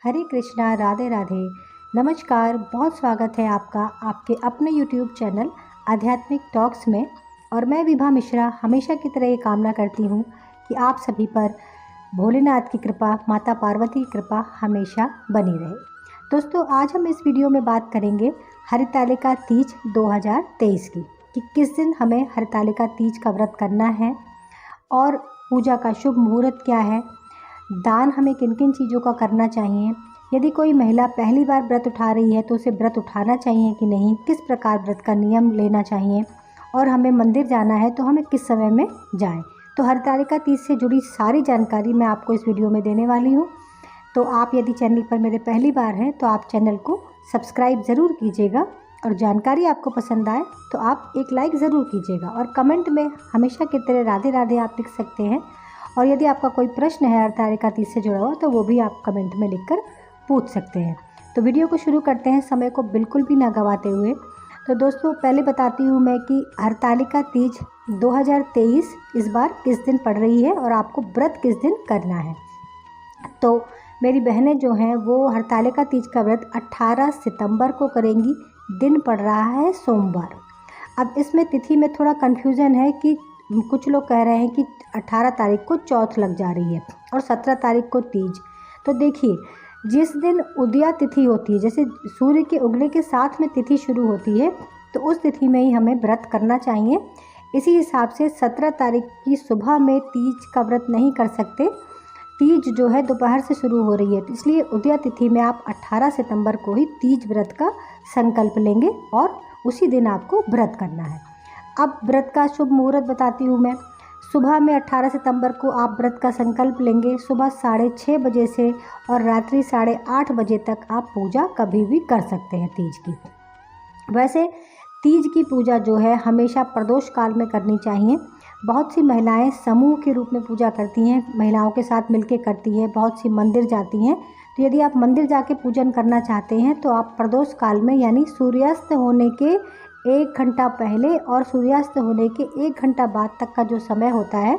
हरे कृष्णा, राधे राधे। नमस्कार, बहुत स्वागत है आपका आपके अपने यूट्यूब चैनल आध्यात्मिक टॉक्स में। और मैं विभा मिश्रा हमेशा की तरह ये कामना करती हूँ कि आप सभी पर भोलेनाथ की कृपा, माता पार्वती की कृपा हमेशा बनी रहे। दोस्तों, आज हम इस वीडियो में बात करेंगे हरितालिका तीज 2023 की, कि किस दिन हमें हरितालिका तीज का व्रत करना है और पूजा का शुभ मुहूर्त क्या है, दान हमें किन किन चीज़ों का करना चाहिए, यदि कोई महिला पहली बार व्रत उठा रही है तो उसे व्रत उठाना चाहिए कि नहीं, किस प्रकार व्रत का नियम लेना चाहिए, और हमें मंदिर जाना है तो हमें किस समय में जाएं। तो हरितालिका तीज से जुड़ी सारी जानकारी मैं आपको इस वीडियो में देने वाली हूँ। तो आप यदि चैनल पर मेरे पहली बार हैं तो आप चैनल को सब्सक्राइब ज़रूर कीजिएगा, और जानकारी आपको पसंद आए तो आप एक लाइक ज़रूर कीजिएगा, और कमेंट में हमेशा की तरह राधे राधे आप लिख सकते हैं। और यदि आपका कोई प्रश्न है हरितालिका तीज से जुड़ा हुआ तो वो भी आप कमेंट में लिखकर पूछ सकते हैं। तो वीडियो को शुरू करते हैं समय को बिल्कुल भी ना गवाते हुए। तो दोस्तों, पहले बताती हूँ मैं कि हरितालिका तीज 2023 इस बार किस दिन पड़ रही है और आपको व्रत किस दिन करना है। तो मेरी बहनें जो हैं वो हरितालिका तीज का व्रत 18 सितंबर को करेंगी। दिन पड़ रहा है सोमवार। अब इसमें तिथि में थोड़ा कन्फ्यूज़न है कि कुछ लोग कह रहे हैं कि 18 तारीख को चौथ लग जा रही है और 17 तारीख को तीज। तो देखिए, जिस दिन उदया तिथि होती है, जैसे सूर्य के उगने के साथ में तिथि शुरू होती है, तो उस तिथि में ही हमें व्रत करना चाहिए। इसी हिसाब से 17 तारीख की सुबह में तीज का व्रत नहीं कर सकते। तीज जो है दोपहर से शुरू हो रही है, तो इसलिए उदया तिथि में आप 18 सितंबर को ही तीज व्रत का संकल्प लेंगे और उसी दिन आपको व्रत करना है। अब व्रत का शुभ मुहूर्त बताती हूँ मैं। सुबह में 18 सितंबर को आप व्रत का संकल्प लेंगे सुबह 6:30 बजे से, और रात्रि 8:30 बजे तक आप पूजा कभी भी कर सकते हैं तीज की। वैसे तीज की पूजा जो है हमेशा प्रदोष काल में करनी चाहिए। बहुत सी महिलाएं समूह के रूप में पूजा करती हैं, महिलाओं के साथ मिलकर करती हैं, बहुत सी मंदिर जाती हैं। तो यदि आप मंदिर जाके पूजन करना चाहते हैं तो आप प्रदोष काल में, यानी सूर्यास्त होने के 1 घंटा पहले और सूर्यास्त होने के 1 घंटा बाद तक का जो समय होता है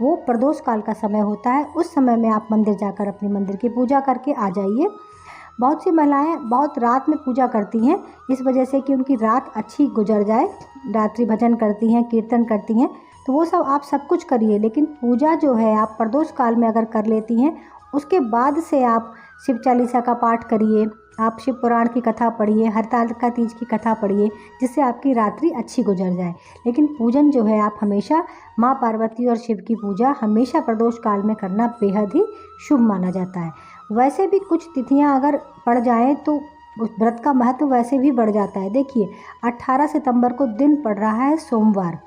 वो प्रदोष काल का समय होता है। उस समय में आप मंदिर जाकर अपनी मंदिर की पूजा करके आ जाइए। बहुत सी महिलाएं बहुत रात में पूजा करती हैं, इस वजह से कि उनकी रात अच्छी गुजर जाए, रात्रि भजन करती हैं, कीर्तन करती हैं। तो वो सब आप सब कुछ करिए, लेकिन पूजा जो है आप प्रदोष काल में अगर कर लेती हैं, उसके बाद से आप शिव चालीसा का पाठ करिए, आप शिव पुराण की कथा पढ़िए, हरितालिका तीज की कथा पढ़िए, जिससे आपकी रात्रि अच्छी गुजर जाए। लेकिन पूजन जो है आप हमेशा माँ पार्वती और शिव की पूजा हमेशा प्रदोष काल में करना बेहद ही शुभ माना जाता है। वैसे भी कुछ तिथियाँ अगर पड़ जाएँ तो उस व्रत का महत्व वैसे भी बढ़ जाता है। देखिए, 18 सितंबर को दिन पड़ रहा है सोमवार।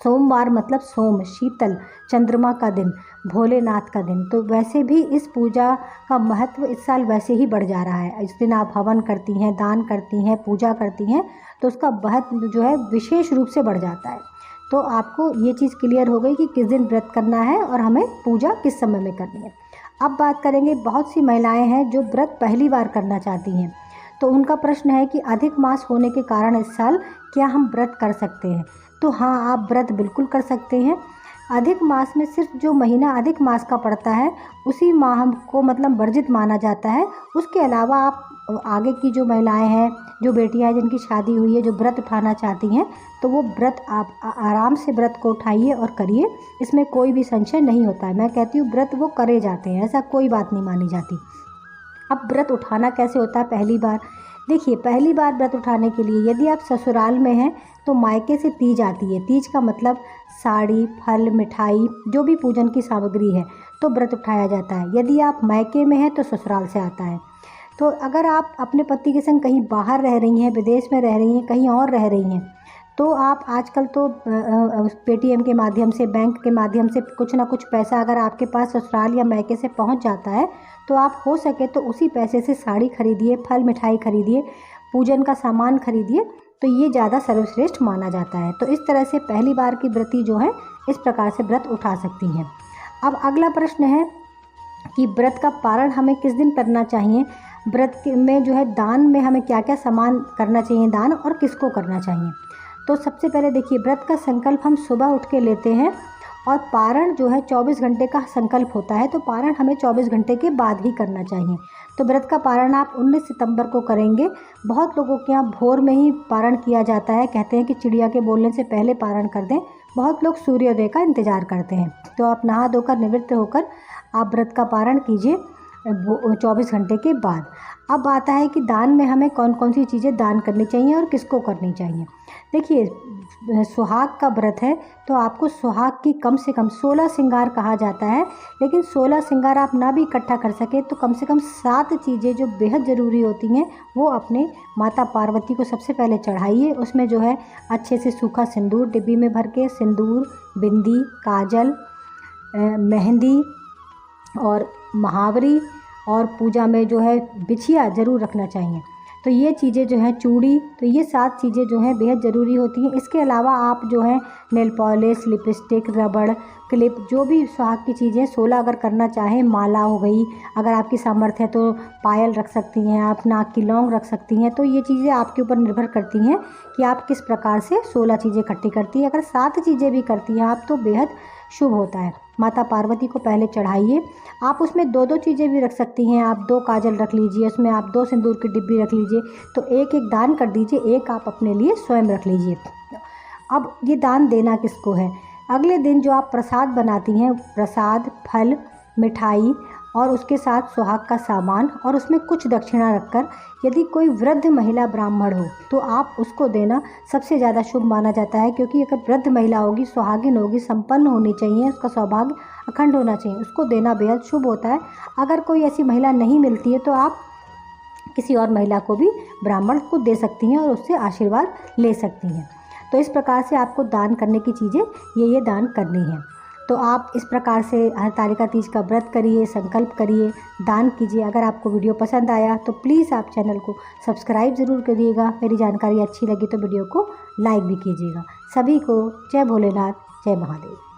सोमवार मतलब सोम, शीतल, चंद्रमा का दिन, भोलेनाथ का दिन। तो वैसे भी इस पूजा का महत्व इस साल वैसे ही बढ़ जा रहा है। इस दिन आप हवन करती हैं, दान करती हैं, पूजा करती हैं, तो उसका महत्व जो है विशेष रूप से बढ़ जाता है। तो आपको ये चीज़ क्लियर हो गई कि किस दिन व्रत करना है और हमें पूजा किस समय में करनी है। अब बात करेंगे, बहुत सी महिलाएं हैं जो व्रत पहली बार करना चाहती हैं। तो उनका प्रश्न है कि अधिक मास होने के कारण इस साल क्या हम व्रत कर सकते हैं। तो हाँ, आप व्रत बिल्कुल कर सकते हैं। अधिक मास में सिर्फ जो महीना अधिक मास का पड़ता है उसी माह को मतलब वर्जित माना जाता है। उसके अलावा आप आगे की जो महिलाएं हैं, जो बेटियां हैं जिनकी शादी हुई है, जो व्रत उठाना चाहती हैं, तो वो व्रत आप आराम से व्रत को उठाइए और करिए। इसमें कोई भी संशय नहीं होता है। मैं कहती हूँ व्रत वो करे जाते हैं, ऐसा कोई बात नहीं मानी जाती। अब व्रत उठाना कैसे होता है पहली बार। देखिए, पहली बार व्रत उठाने के लिए यदि आप ससुराल में हैं तो मायके से तीज आती है। तीज का मतलब साड़ी, फल, मिठाई, जो भी पूजन की सामग्री है, तो व्रत उठाया जाता है। यदि आप मायके में हैं तो ससुराल से आता है। तो अगर आप अपने पति के संग कहीं बाहर रह रही हैं, विदेश में रह रही हैं, कहीं और रह रही हैं, तो आप आजकल तो पेटीएम के माध्यम से, बैंक के माध्यम से कुछ ना कुछ पैसा अगर आपके पास ससुराल या मायके से पहुंच जाता है, तो आप हो सके तो उसी पैसे से साड़ी खरीदिए, फल मिठाई खरीदिए, पूजन का सामान खरीदिए, तो ये ज़्यादा सर्वश्रेष्ठ माना जाता है। तो इस तरह से पहली बार की व्रती जो है इस प्रकार से व्रत उठा सकती हैं। अब अगला प्रश्न है कि व्रत का पारण हमें किस दिन करना चाहिए। व्रत में जो है दान में हमें क्या क्या सामान करना चाहिए दान, और किसको करना चाहिए। तो सबसे पहले देखिए, व्रत का संकल्प हम सुबह उठ के लेते हैं और पारण जो है 24 घंटे का संकल्प होता है, तो पारण हमें 24 घंटे के बाद ही करना चाहिए। तो व्रत का पारण आप 19 सितंबर को करेंगे। बहुत लोगों के यहाँ भोर में ही पारण किया जाता है, कहते हैं कि चिड़िया के बोलने से पहले पारण कर दें। बहुत लोग सूर्योदय का इंतज़ार करते हैं। तो आप नहा धोकर निवृत्त होकर आप व्रत का पारण कीजिए 24 घंटे के बाद। अब आता है कि दान में हमें कौन कौन सी चीज़ें दान करनी चाहिए और किसको करनी चाहिए। देखिए, सुहाग का व्रत है तो आपको सुहाग की कम से कम 16 श्रृंगार कहा जाता है, लेकिन 16 श्रृंगार आप ना भी इकट्ठा कर सके तो कम से कम 7 चीज़ें जो बेहद ज़रूरी होती हैं वो अपने माता पार्वती को सबसे पहले चढ़ाइए। उसमें जो है अच्छे से सूखा सिंदूर डिब्बी में भर के, सिंदूर, बिंदी, काजल, मेहंदी और महावरी, और पूजा में जो है बिछिया ज़रूर रखना चाहिए। तो ये चीज़ें जो हैं, चूड़ी, तो ये 7 चीज़ें जो हैं बेहद ज़रूरी होती हैं। इसके अलावा आप जो है नेल पॉलिश, लिपस्टिक, रबड़, क्लिप, जो भी सुहाग की चीज़ें 16 अगर करना चाहें, माला हो गई, अगर आपकी सामर्थ्य है तो पायल रख सकती हैं, आप नाक की लौंग रख सकती हैं। तो ये चीज़ें आपके ऊपर निर्भर करती हैं कि आप किस प्रकार से 16 चीज़ें इकट्ठी करती हैं। अगर 7 चीज़ें भी करती हैं आप तो बेहद शुभ होता है। माता पार्वती को पहले चढ़ाइए। आप उसमें 2-2 चीज़ें भी रख सकती हैं। आप 2 काजल रख लीजिए, उसमें आप 2 सिंदूर की डिब्बी रख लीजिए। तो एक एक दान कर दीजिए, एक आप अपने लिए स्वयं रख लीजिए। अब ये दान देना किसको है? अगले दिन जो आप प्रसाद बनाती हैं, प्रसाद, फल, मिठाई और उसके साथ सुहाग का सामान और उसमें कुछ दक्षिणा रखकर, यदि कोई वृद्ध महिला ब्राह्मण हो तो आप उसको देना सबसे ज़्यादा शुभ माना जाता है। क्योंकि अगर वृद्ध महिला होगी, सुहागिन होगी, संपन्न होनी चाहिए, उसका सौभाग्य अखंड होना चाहिए, उसको देना बेहद शुभ होता है। अगर कोई ऐसी महिला नहीं मिलती है तो आप किसी और महिला को भी, ब्राह्मण को दे सकती हैं और उससे आशीर्वाद ले सकती हैं। तो इस प्रकार से आपको दान करने की चीज़ें ये दान करनी है। तो आप इस प्रकार से हरतालिका तीज का व्रत करिए, संकल्प करिए, दान कीजिए। अगर आपको वीडियो पसंद आया तो प्लीज़ आप चैनल को सब्सक्राइब ज़रूर करिएगा। मेरी जानकारी अच्छी लगी तो वीडियो को लाइक भी कीजिएगा। सभी को जय भोलेनाथ, जय महादेव।